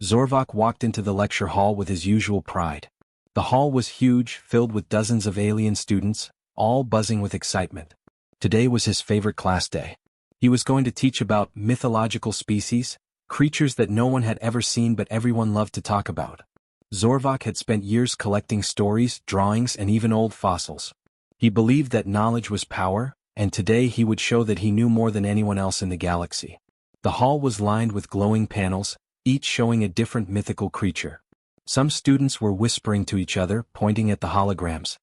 Zorvok walked into the lecture hall with his usual pride. The hall was huge, filled with dozens of alien students, all buzzing with excitement. Today was his favorite class day. He was going to teach about mythological species, creatures that no one had ever seen but everyone loved to talk about. Zorvok had spent years collecting stories, drawings, and even old fossils. He believed that knowledge was power, and today he would show that he knew more than anyone else in the galaxy. The hall was lined with glowing panels, each showing a different mythical creature. Some students were whispering to each other, pointing at the holograms.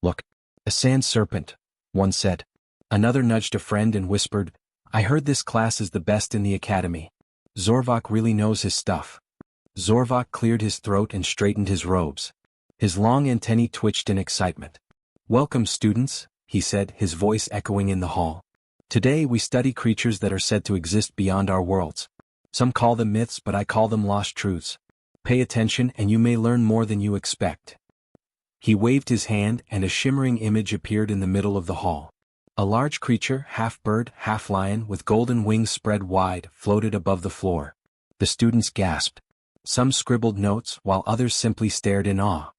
"Look, a sand serpent," one said. Another nudged a friend and whispered, "I heard this class is the best in the academy. Zorvok really knows his stuff." Zorvok cleared his throat and straightened his robes. His long antennae twitched in excitement. "Welcome, students," he said, his voice echoing in the hall. "Today we study creatures that are said to exist beyond our worlds. Some call them myths, but I call them lost truths. Pay attention and you may learn more than you expect." He waved his hand and a shimmering image appeared in the middle of the hall. A large creature, half bird, half lion, with golden wings spread wide, floated above the floor. The students gasped. Some scribbled notes, while others simply stared in awe.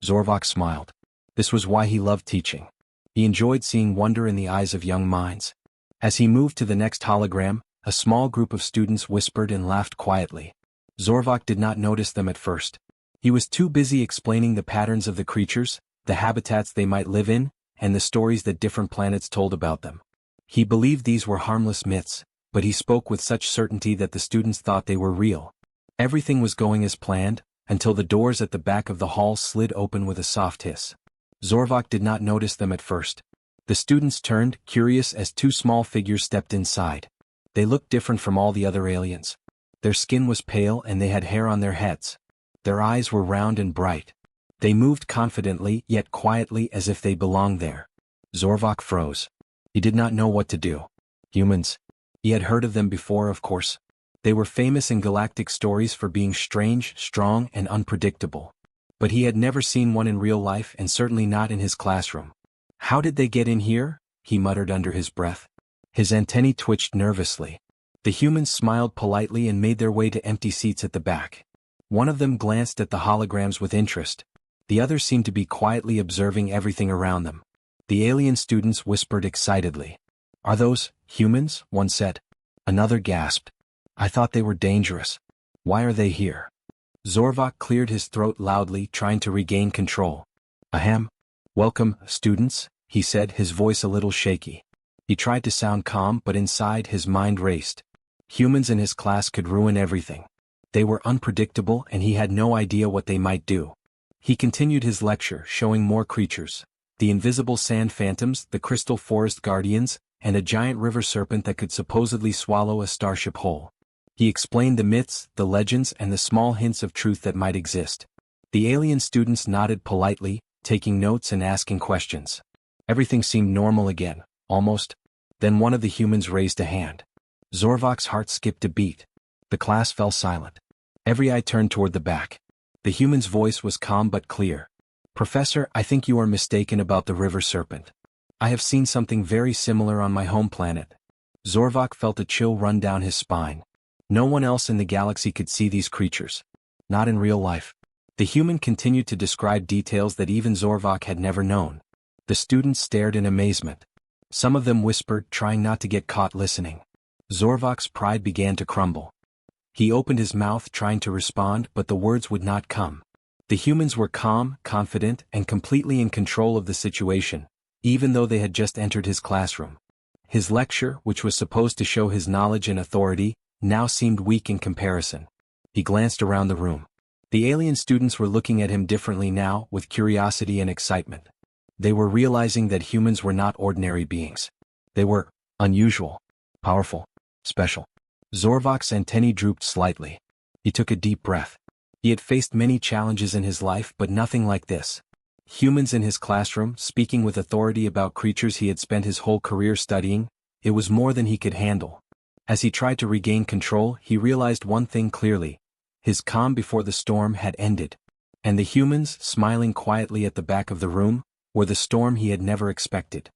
Zorvok smiled. This was why he loved teaching. He enjoyed seeing wonder in the eyes of young minds. As he moved to the next hologram, a small group of students whispered and laughed quietly. Zorvok did not notice them at first. He was too busy explaining the patterns of the creatures, the habitats they might live in, and the stories that different planets told about them. He believed these were harmless myths, but he spoke with such certainty that the students thought they were real. Everything was going as planned, until the doors at the back of the hall slid open with a soft hiss. Zorvok did not notice them at first. The students turned, curious, as two small figures stepped inside. They looked different from all the other aliens. Their skin was pale and they had hair on their heads. Their eyes were round and bright. They moved confidently, yet quietly, as if they belonged there. Zorvok froze. He did not know what to do. Humans. He had heard of them before, of course. They were famous in galactic stories for being strange, strong, and unpredictable. But he had never seen one in real life and certainly not in his classroom. "How did they get in here?" he muttered under his breath. His antennae twitched nervously. The humans smiled politely and made their way to empty seats at the back. One of them glanced at the holograms with interest. The other seemed to be quietly observing everything around them. The alien students whispered excitedly. "Are those humans?" one said. Another gasped. "I thought they were dangerous. Why are they here?" Zorvok cleared his throat loudly, trying to regain control. "Ahem. Welcome, students," he said, his voice a little shaky. He tried to sound calm, but inside his mind raced. Humans in his class could ruin everything. They were unpredictable and he had no idea what they might do. He continued his lecture, showing more creatures. The invisible sand phantoms, the crystal forest guardians, and a giant river serpent that could supposedly swallow a starship whole. He explained the myths, the legends, and the small hints of truth that might exist. The alien students nodded politely, taking notes and asking questions. Everything seemed normal again, almost. Then one of the humans raised a hand. Zorvok's heart skipped a beat. The class fell silent. Every eye turned toward the back. The human's voice was calm but clear. "Professor, I think you are mistaken about the river serpent. I have seen something very similar on my home planet." Zorvok felt a chill run down his spine. No one else in the galaxy could see these creatures. Not in real life. The human continued to describe details that even Zorvok had never known. The students stared in amazement. Some of them whispered, trying not to get caught listening. Zorvok's pride began to crumble. He opened his mouth trying to respond, but the words would not come. The humans were calm, confident, and completely in control of the situation, even though they had just entered his classroom. His lecture, which was supposed to show his knowledge and authority, now seemed weak in comparison. He glanced around the room. The alien students were looking at him differently now, with curiosity and excitement. They were realizing that humans were not ordinary beings. They were unusual, powerful, special. Zorvok's antennae drooped slightly. He took a deep breath. He had faced many challenges in his life, but nothing like this. Humans in his classroom, speaking with authority about creatures he had spent his whole career studying, it was more than he could handle. As he tried to regain control, he realized one thing clearly. His calm before the storm had ended. And the humans, smiling quietly at the back of the room, were the storm he had never expected.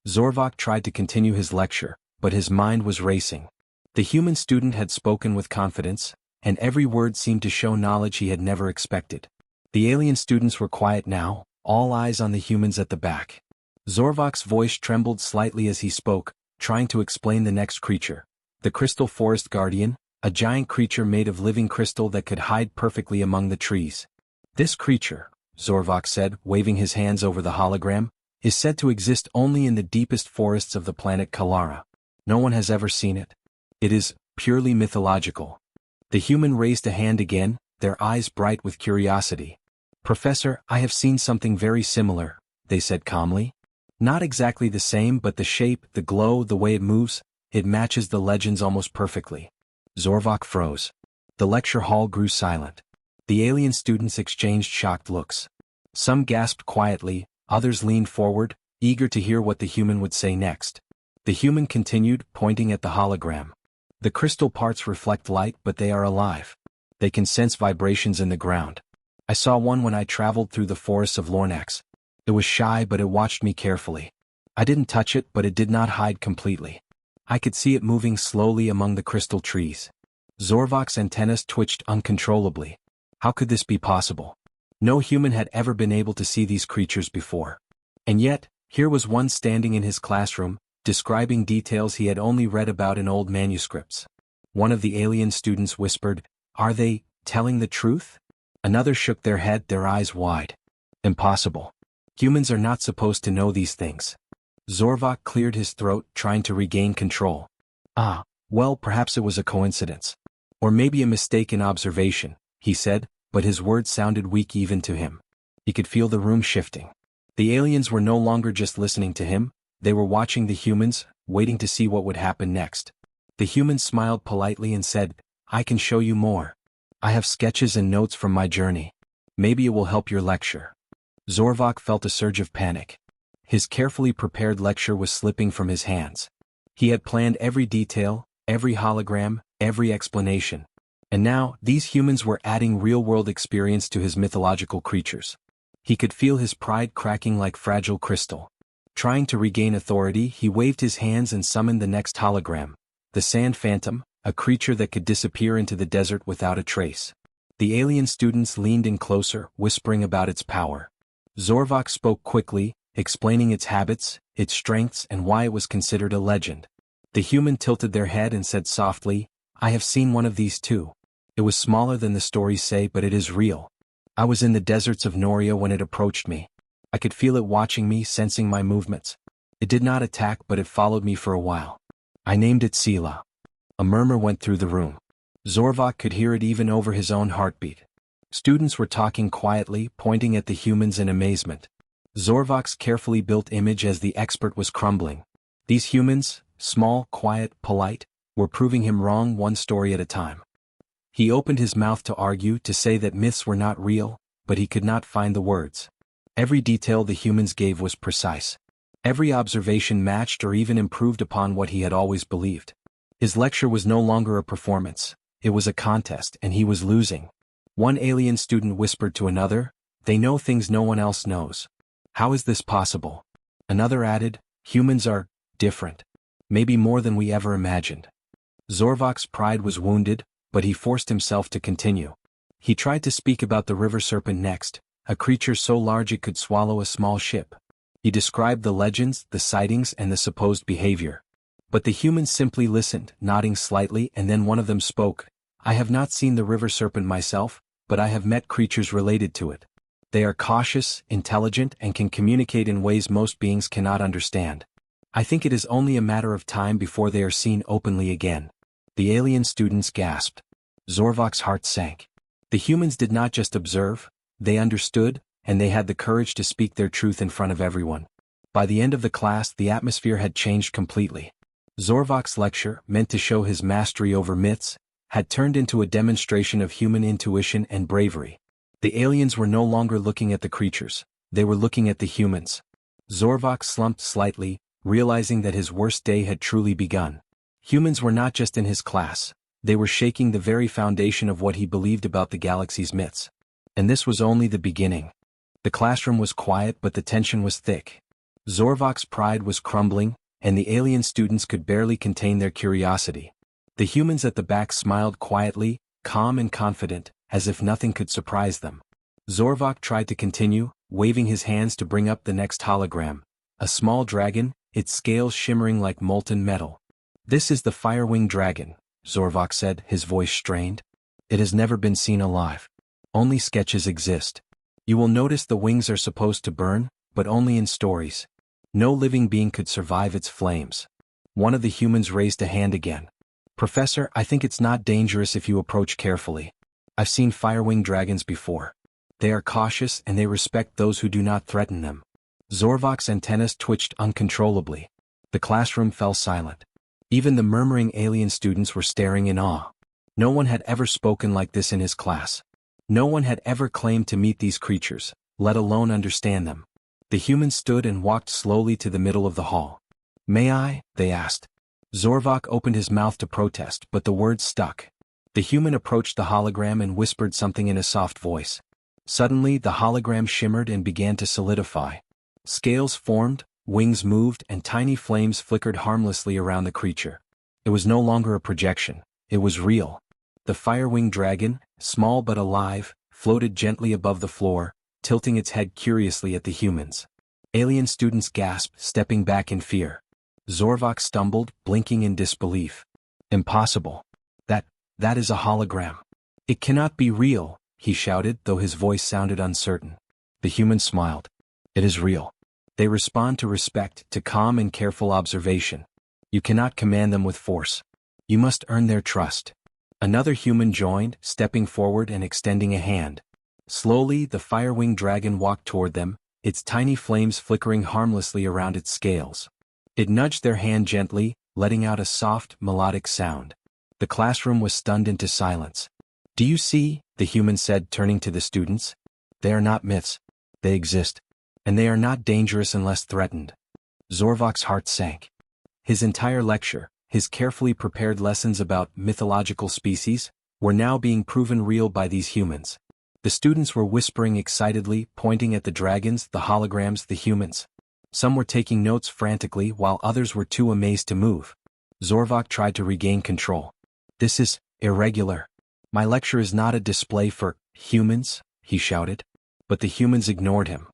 Zorvok tried to continue his lecture, but his mind was racing. The human student had spoken with confidence, and every word seemed to show knowledge he had never expected. The alien students were quiet now, all eyes on the humans at the back. Zorvok's voice trembled slightly as he spoke, trying to explain the next creature. The Crystal Forest Guardian, a giant creature made of living crystal that could hide perfectly among the trees. This creature, Zorvok said, waving his hands over the hologram, is said to exist only in the deepest forests of the planet Kalara. No one has ever seen it. It is purely mythological. The human raised a hand again, their eyes bright with curiosity. Professor, I have seen something very similar, they said calmly. Not exactly the same, but the shape, the glow, the way it moves, it matches the legends almost perfectly. Zorvok froze. The lecture hall grew silent. The alien students exchanged shocked looks. Some gasped quietly, others leaned forward, eager to hear what the human would say next. The human continued, pointing at the hologram. The crystal parts reflect light, but they are alive. They can sense vibrations in the ground. I saw one when I traveled through the forests of Lornax. It was shy, but it watched me carefully. I didn't touch it, but it did not hide completely. I could see it moving slowly among the crystal trees. Zorvok's antennas twitched uncontrollably. How could this be possible? No human had ever been able to see these creatures before. And yet, here was one standing in his classroom, describing details he had only read about in old manuscripts. One of the alien students whispered, "Are they telling the truth?" Another shook their head, their eyes wide. Impossible. Humans are not supposed to know these things. Zorvok cleared his throat, trying to regain control. Well, perhaps it was a coincidence. Or maybe a mistake in observation, he said, but his words sounded weak even to him. He could feel the room shifting. The aliens were no longer just listening to him, they were watching the humans, waiting to see what would happen next. The human smiled politely and said, "I can show you more. I have sketches and notes from my journey. Maybe it will help your lecture." Zorvok felt a surge of panic. His carefully prepared lecture was slipping from his hands. He had planned every detail, every hologram, every explanation. And now, these humans were adding real-world experience to his mythological creatures. He could feel his pride cracking like fragile crystal. Trying to regain authority, he waved his hands and summoned the next hologram, the Sand Phantom, a creature that could disappear into the desert without a trace. The alien students leaned in closer, whispering about its power. Zorvok spoke quickly, explaining its habits, its strengths, and why it was considered a legend. The human tilted their head and said softly, "I have seen one of these too. It was smaller than the stories say, but it is real. I was in the deserts of Noria when it approached me. I could feel it watching me, sensing my movements. It did not attack, but it followed me for a while. I named it Sela." A murmur went through the room. Zorvok could hear it even over his own heartbeat. Students were talking quietly, pointing at the humans in amazement. Zorvok's carefully built image as the expert was crumbling. These humans, small, quiet, polite, were proving him wrong one story at a time. He opened his mouth to argue, to say that myths were not real, but he could not find the words. Every detail the humans gave was precise. Every observation matched or even improved upon what he had always believed. His lecture was no longer a performance, it was a contest, and he was losing. One alien student whispered to another, "They know things no one else knows. How is this possible?" Another added, "Humans are different. Maybe more than we ever imagined." Zorvok's pride was wounded, but he forced himself to continue. He tried to speak about the river serpent next, a creature so large it could swallow a small ship. He described the legends, the sightings, and the supposed behavior. But the humans simply listened, nodding slightly, and then one of them spoke, "I have not seen the river serpent myself, but I have met creatures related to it. They are cautious, intelligent, and can communicate in ways most beings cannot understand. I think it is only a matter of time before they are seen openly again." The alien students gasped. Zorvok's heart sank. The humans did not just observe, they understood, and they had the courage to speak their truth in front of everyone. By the end of the class, the atmosphere had changed completely. Zorvok's lecture, meant to show his mastery over myths, had turned into a demonstration of human intuition and bravery. The aliens were no longer looking at the creatures, they were looking at the humans. Zorvok slumped slightly, realizing that his worst day had truly begun. Humans were not just in his class, they were shaking the very foundation of what he believed about the galaxy's myths. And this was only the beginning. The classroom was quiet, but the tension was thick. Zorvok's pride was crumbling, and the alien students could barely contain their curiosity. The humans at the back smiled quietly, calm and confident, as if nothing could surprise them. Zorvok tried to continue, waving his hands to bring up the next hologram. A small dragon, its scales shimmering like molten metal. "This is the fire-winged dragon," Zorvok said, his voice strained. "It has never been seen alive. Only sketches exist. You will notice the wings are supposed to burn, but only in stories. No living being could survive its flames." One of the humans raised a hand again. "Professor, I think it's not dangerous if you approach carefully. I've seen fire-winged dragons before. They are cautious and they respect those who do not threaten them." Zorvok's antennas twitched uncontrollably. The classroom fell silent. Even the murmuring alien students were staring in awe. No one had ever spoken like this in his class. No one had ever claimed to meet these creatures, let alone understand them. The humans stood and walked slowly to the middle of the hall. "May I?" they asked. Zorvok opened his mouth to protest, but the words stuck. The human approached the hologram and whispered something in a soft voice. Suddenly the hologram shimmered and began to solidify. Scales formed, wings moved, and tiny flames flickered harmlessly around the creature. It was no longer a projection. It was real. The fire-winged dragon, small but alive, floated gently above the floor, tilting its head curiously at the humans. Alien students gasped, stepping back in fear. Zorvok stumbled, blinking in disbelief. "Impossible. That is a hologram. It cannot be real," he shouted, though his voice sounded uncertain. The human smiled. "It is real. They respond to respect, to calm and careful observation. You cannot command them with force. You must earn their trust." Another human joined, stepping forward and extending a hand. Slowly the fire-winged dragon walked toward them, its tiny flames flickering harmlessly around its scales. It nudged their hand gently, letting out a soft, melodic sound. The classroom was stunned into silence. "Do you see?" the human said, turning to the students. "They are not myths. They exist. And they are not dangerous unless threatened." Zorvok's heart sank. His entire lecture, his carefully prepared lessons about mythological species, were now being proven real by these humans. The students were whispering excitedly, pointing at the dragons, the holograms, the humans. Some were taking notes frantically while others were too amazed to move. Zorvok tried to regain control. "This is irregular. My lecture is not a display for humans," he shouted. But the humans ignored him.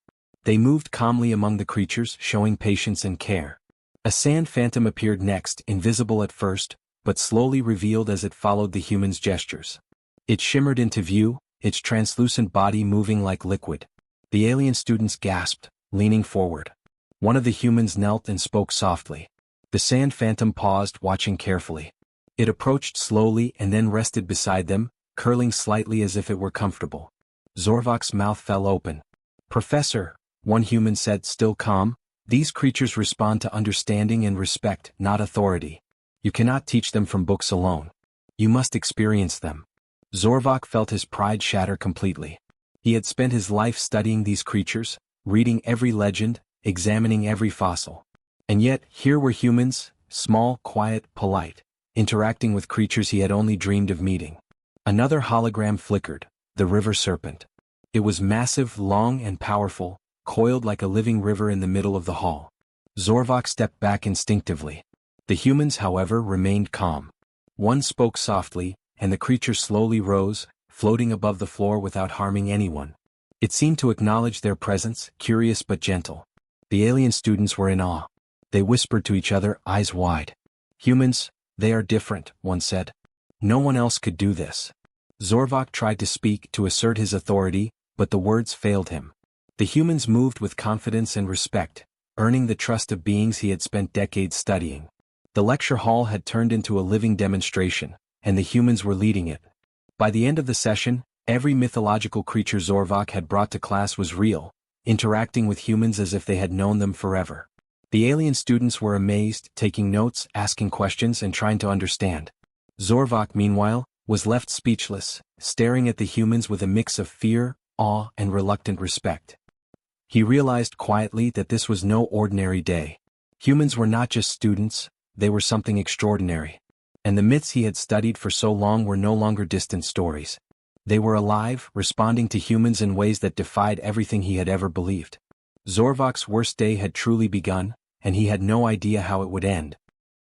They moved calmly among the creatures, showing patience and care. A sand phantom appeared next, invisible at first, but slowly revealed as it followed the humans' gestures. It shimmered into view, its translucent body moving like liquid. The alien students gasped, leaning forward. One of the humans knelt and spoke softly. The sand phantom paused, watching carefully. It approached slowly and then rested beside them, curling slightly as if it were comfortable. Zorvok's mouth fell open. "Professor," one human said, still calm, "these creatures respond to understanding and respect, not authority. You cannot teach them from books alone. You must experience them." Zorvok felt his pride shatter completely. He had spent his life studying these creatures, reading every legend, examining every fossil. And yet, here were humans, small, quiet, polite, interacting with creatures he had only dreamed of meeting. Another hologram flickered, the river serpent. It was massive, long and powerful, coiled like a living river in the middle of the hall. Zorvok stepped back instinctively. The humans, however, remained calm. One spoke softly, and the creature slowly rose, floating above the floor without harming anyone. It seemed to acknowledge their presence, curious but gentle. The alien students were in awe. They whispered to each other, eyes wide. "Humans, they are different," one said. "No one else could do this." Zorvok tried to speak, to assert his authority, but the words failed him. The humans moved with confidence and respect, earning the trust of beings he had spent decades studying. The lecture hall had turned into a living demonstration, and the humans were leading it. By the end of the session, every mythological creature Zorvok had brought to class was real, interacting with humans as if they had known them forever. The alien students were amazed, taking notes, asking questions, and trying to understand. Zorvok, meanwhile, was left speechless, staring at the humans with a mix of fear, awe, and reluctant respect. He realized quietly that this was no ordinary day. Humans were not just students, they were something extraordinary. And the myths he had studied for so long were no longer distant stories. They were alive, responding to humans in ways that defied everything he had ever believed. Zorvok's worst day had truly begun, and he had no idea how it would end.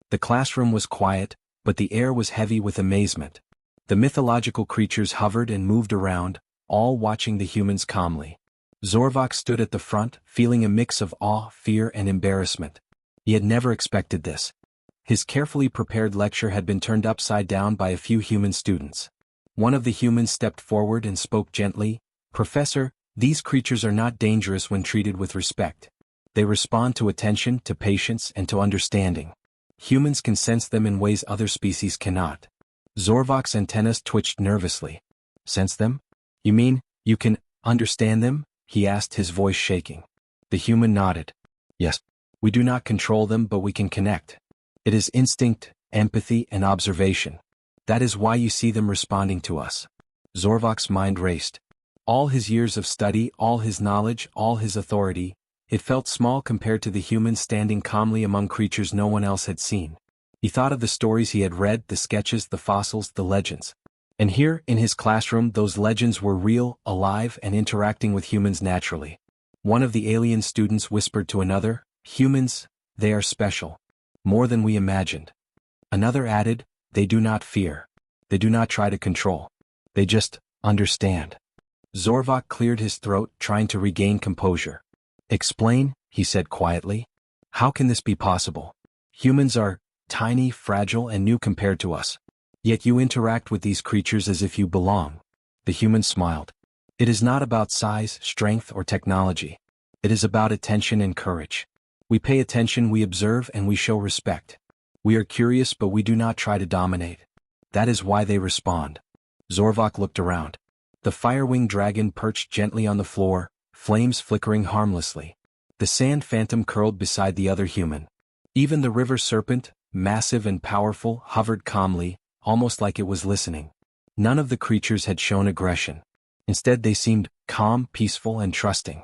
The classroom was quiet, but the air was heavy with amazement. The mythological creatures hovered and moved around, all watching the humans calmly. Zorvok stood at the front, feeling a mix of awe, fear, and embarrassment. He had never expected this. His carefully prepared lecture had been turned upside down by a few human students. One of the humans stepped forward and spoke gently, "Professor, these creatures are not dangerous when treated with respect. They respond to attention, to patience, and to understanding. Humans can sense them in ways other species cannot." Zorvok's antennas twitched nervously. "Sense them? You mean, you can understand them?" he asked, his voice shaking. The human nodded. "Yes. We do not control them, but we can connect. It is instinct, empathy, and observation. That is why you see them responding to us." Zorvok's mind raced. All his years of study, all his knowledge, all his authority, it felt small compared to the humans standing calmly among creatures no one else had seen. He thought of the stories he had read, the sketches, the fossils, the legends. And here, in his classroom, those legends were real, alive, and interacting with humans naturally. One of the alien students whispered to another, "Humans, they are special. More than we imagined." Another added, "They do not fear. They do not try to control. They just understand." Zorvok cleared his throat, trying to regain composure. "Explain," he said quietly. "How can this be possible? Humans are tiny, fragile, and new compared to us. Yet you interact with these creatures as if you belong." The human smiled. "It is not about size, strength, or technology. It is about attention and courage. We pay attention, we observe, and we show respect. We are curious, but we do not try to dominate. That is why they respond." Zorvok looked around. The fire-winged dragon perched gently on the floor, flames flickering harmlessly. The sand phantom curled beside the other human. Even the river serpent, massive and powerful, hovered calmly, almost like it was listening. None of the creatures had shown aggression. Instead, they seemed calm, peaceful, and trusting.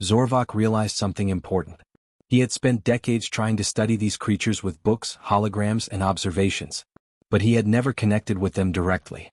Zorvok realized something important. He had spent decades trying to study these creatures with books, holograms, and observations. But he had never connected with them directly.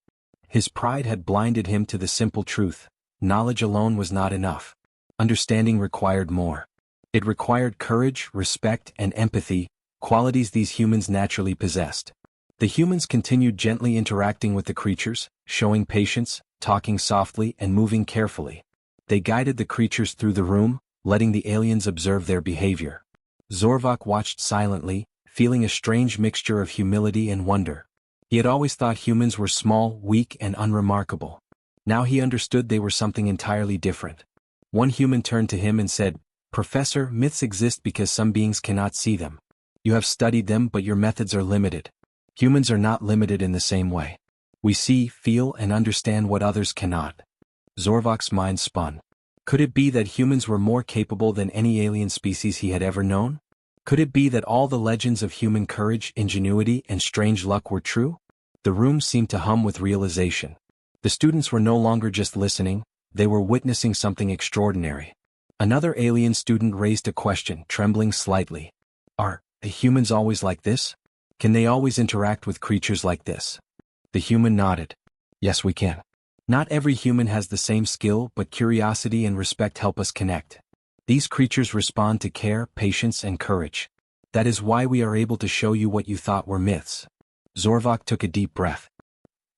His pride had blinded him to the simple truth: knowledge alone was not enough. Understanding required more. It required courage, respect, and empathy, qualities these humans naturally possessed. The humans continued gently interacting with the creatures, showing patience, talking softly, and moving carefully. They guided the creatures through the room, letting the aliens observe their behavior. Zorvok watched silently, feeling a strange mixture of humility and wonder. He had always thought humans were small, weak, and unremarkable. Now he understood they were something entirely different. One human turned to him and said, "Professor, myths exist because some beings cannot see them. You have studied them, but your methods are limited. Humans are not limited in the same way. We see, feel, and understand what others cannot." Zorvok's mind spun. Could it be that humans were more capable than any alien species he had ever known? Could it be that all the legends of human courage, ingenuity, and strange luck were true? The room seemed to hum with realization. The students were no longer just listening, they were witnessing something extraordinary. Another alien student raised a question, trembling slightly. "Are the humans always like this? Can they always interact with creatures like this?" The human nodded. "Yes, we can. Not every human has the same skill, but curiosity and respect help us connect. These creatures respond to care, patience, and courage. That is why we are able to show you what you thought were myths." Zorvok took a deep breath.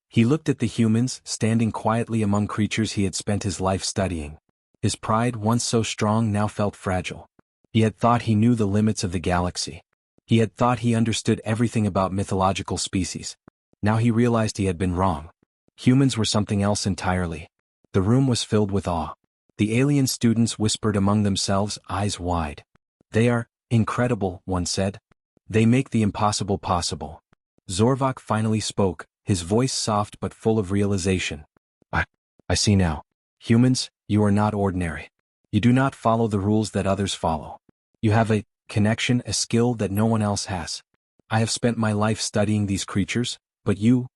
He looked at the humans, standing quietly among creatures he had spent his life studying. His pride, once so strong, now felt fragile. He had thought he knew the limits of the galaxy. He had thought he understood everything about mythological species. Now he realized he had been wrong. Humans were something else entirely. The room was filled with awe. The alien students whispered among themselves, eyes wide. "They are incredible," one said. "They make the impossible possible." Zorvok finally spoke, his voice soft but full of realization. I see now. Humans, you are not ordinary. You do not follow the rules that others follow. You have a connection, a skill that no one else has. I have spent my life studying these creatures, but you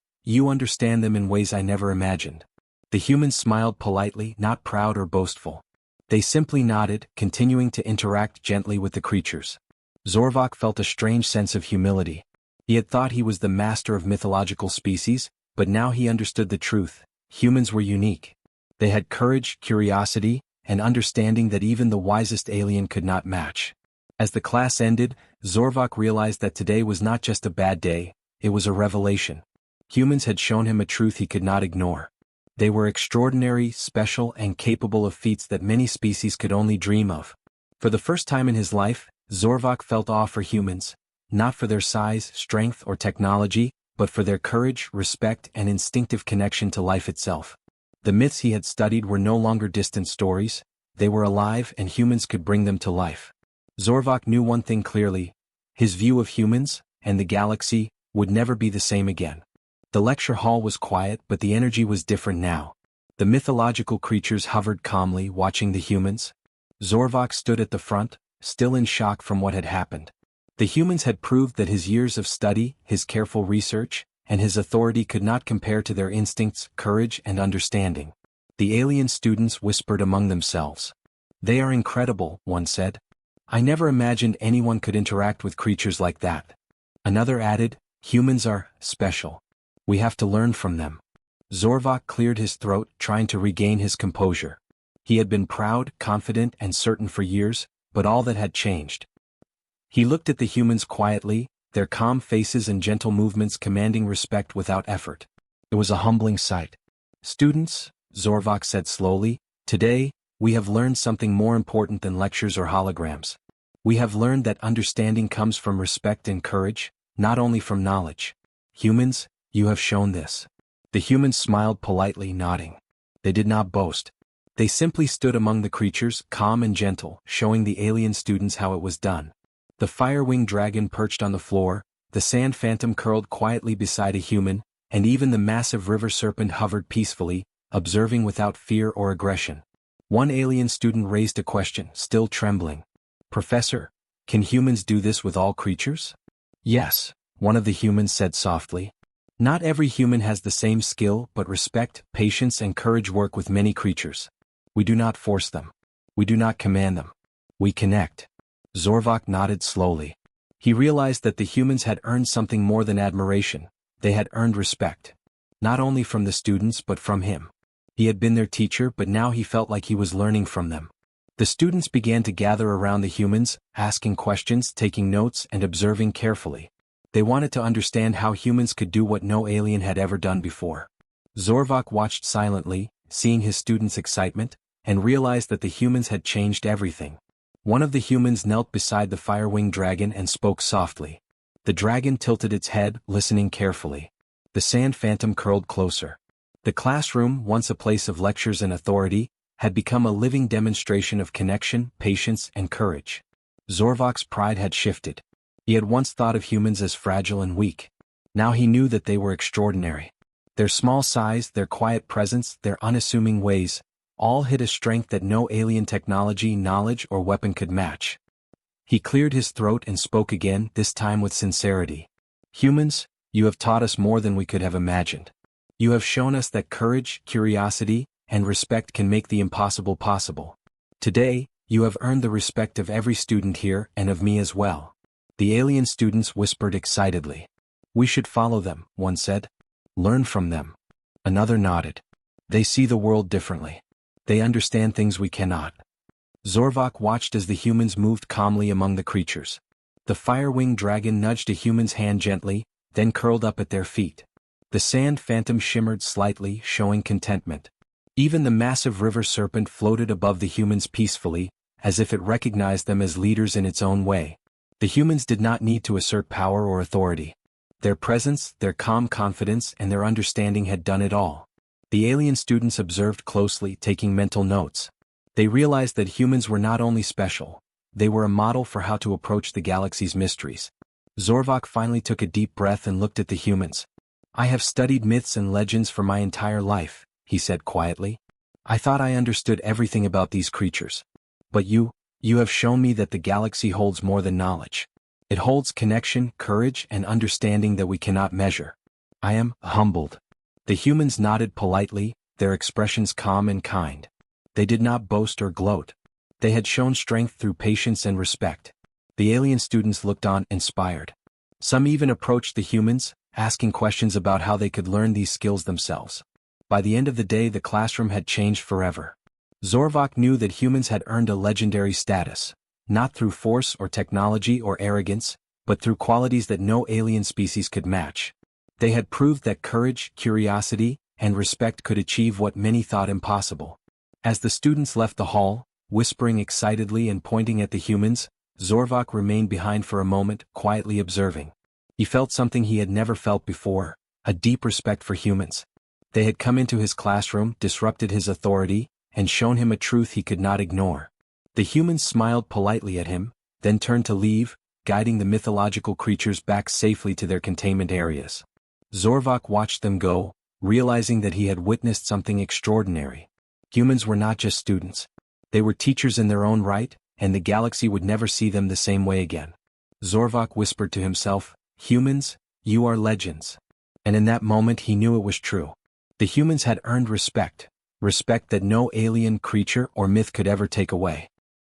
understand them in ways I never imagined." The humans smiled politely, not proud or boastful. They simply nodded, continuing to interact gently with the creatures. Zorvok felt a strange sense of humility. He had thought he was the master of mythological species, but now he understood the truth. Humans were unique. They had courage, curiosity, and understanding that even the wisest alien could not match. As the class ended, Zorvok realized that today was not just a bad day, it was a revelation. Humans had shown him a truth he could not ignore. They were extraordinary, special, and capable of feats that many species could only dream of. For the first time in his life, Zorvok felt awe for humans, not for their size, strength, or technology, but for their courage, respect, and instinctive connection to life itself. The myths he had studied were no longer distant stories, they were alive and humans could bring them to life. Zorvok knew one thing clearly: his view of humans, and the galaxy, would never be the same again. The lecture hall was quiet, but the energy was different now. The mythological creatures hovered calmly, watching the humans. Zorvok stood at the front, still in shock from what had happened. The humans had proved that his years of study, his careful research, and his authority could not compare to their instincts, courage, and understanding. The alien students whispered among themselves. "They are incredible," one said. "I never imagined anyone could interact with creatures like that." Another added, "Humans are special. We have to learn from them." Zorvok cleared his throat, trying to regain his composure. He had been proud, confident, and certain for years, but all that had changed. He looked at the humans quietly, their calm faces and gentle movements commanding respect without effort. It was a humbling sight. "Students," Zorvok said slowly, "today, we have learned something more important than lectures or holograms. We have learned that understanding comes from respect and courage, not only from knowledge. Humans, you have shown this." The humans smiled politely, nodding. They did not boast. They simply stood among the creatures, calm and gentle, showing the alien students how it was done. The fire-winged dragon perched on the floor, the sand phantom curled quietly beside a human, and even the massive river serpent hovered peacefully, observing without fear or aggression. One alien student raised a question, still trembling. "Professor, can humans do this with all creatures?" "Yes," one of the humans said softly. "Not every human has the same skill, but respect, patience, and courage work with many creatures. We do not force them. We do not command them. We connect." Zorvok nodded slowly. He realized that the humans had earned something more than admiration. They had earned respect. Not only from the students but from him. He had been their teacher, but now he felt like he was learning from them. The students began to gather around the humans, asking questions, taking notes, and observing carefully. They wanted to understand how humans could do what no alien had ever done before. Zorvok watched silently, seeing his students' excitement, and realized that the humans had changed everything. One of the humans knelt beside the fire-winged dragon and spoke softly. The dragon tilted its head, listening carefully. The sand phantom curled closer. The classroom, once a place of lectures and authority, had become a living demonstration of connection, patience, and courage. Zorvok's pride had shifted. He had once thought of humans as fragile and weak. Now he knew that they were extraordinary. Their small size, their quiet presence, their unassuming ways, all hid a strength that no alien technology, knowledge, or weapon could match. He cleared his throat and spoke again, this time with sincerity. "Humans, you have taught us more than we could have imagined. You have shown us that courage, curiosity, and respect can make the impossible possible. Today, you have earned the respect of every student here and of me as well." The alien students whispered excitedly. "We should follow them," one said. "Learn from them." Another nodded. "They see the world differently. They understand things we cannot." Zorvok watched as the humans moved calmly among the creatures. The fire-winged dragon nudged a human's hand gently, then curled up at their feet. The sand phantom shimmered slightly, showing contentment. Even the massive river serpent floated above the humans peacefully, as if it recognized them as leaders in its own way. The humans did not need to assert power or authority. Their presence, their calm confidence, and their understanding had done it all. The alien students observed closely, taking mental notes. They realized that humans were not only special, they were a model for how to approach the galaxy's mysteries. Zorvok finally took a deep breath and looked at the humans. "I have studied myths and legends for my entire life," he said quietly. "I thought I understood everything about these creatures. But you have shown me that the galaxy holds more than knowledge. It holds connection, courage, and understanding that we cannot measure. I am humbled." The humans nodded politely, their expressions calm and kind. They did not boast or gloat. They had shown strength through patience and respect. The alien students looked on, inspired. Some even approached the humans, asking questions about how they could learn these skills themselves. By the end of the day, the classroom had changed forever. Zorvok knew that humans had earned a legendary status, not through force or technology or arrogance, but through qualities that no alien species could match. They had proved that courage, curiosity, and respect could achieve what many thought impossible. As the students left the hall, whispering excitedly and pointing at the humans, Zorvok remained behind for a moment, quietly observing. He felt something he had never felt before, a deep respect for humans. They had come into his classroom, disrupted his authority, and shown him a truth he could not ignore. The humans smiled politely at him, then turned to leave, guiding the mythological creatures back safely to their containment areas. Zorvok watched them go, realizing that he had witnessed something extraordinary. Humans were not just students. They were teachers in their own right, and the galaxy would never see them the same way again. Zorvok whispered to himself, "Humans, you are legends." And in that moment he knew it was true. The humans had earned respect, respect that no alien creature or myth could ever take away.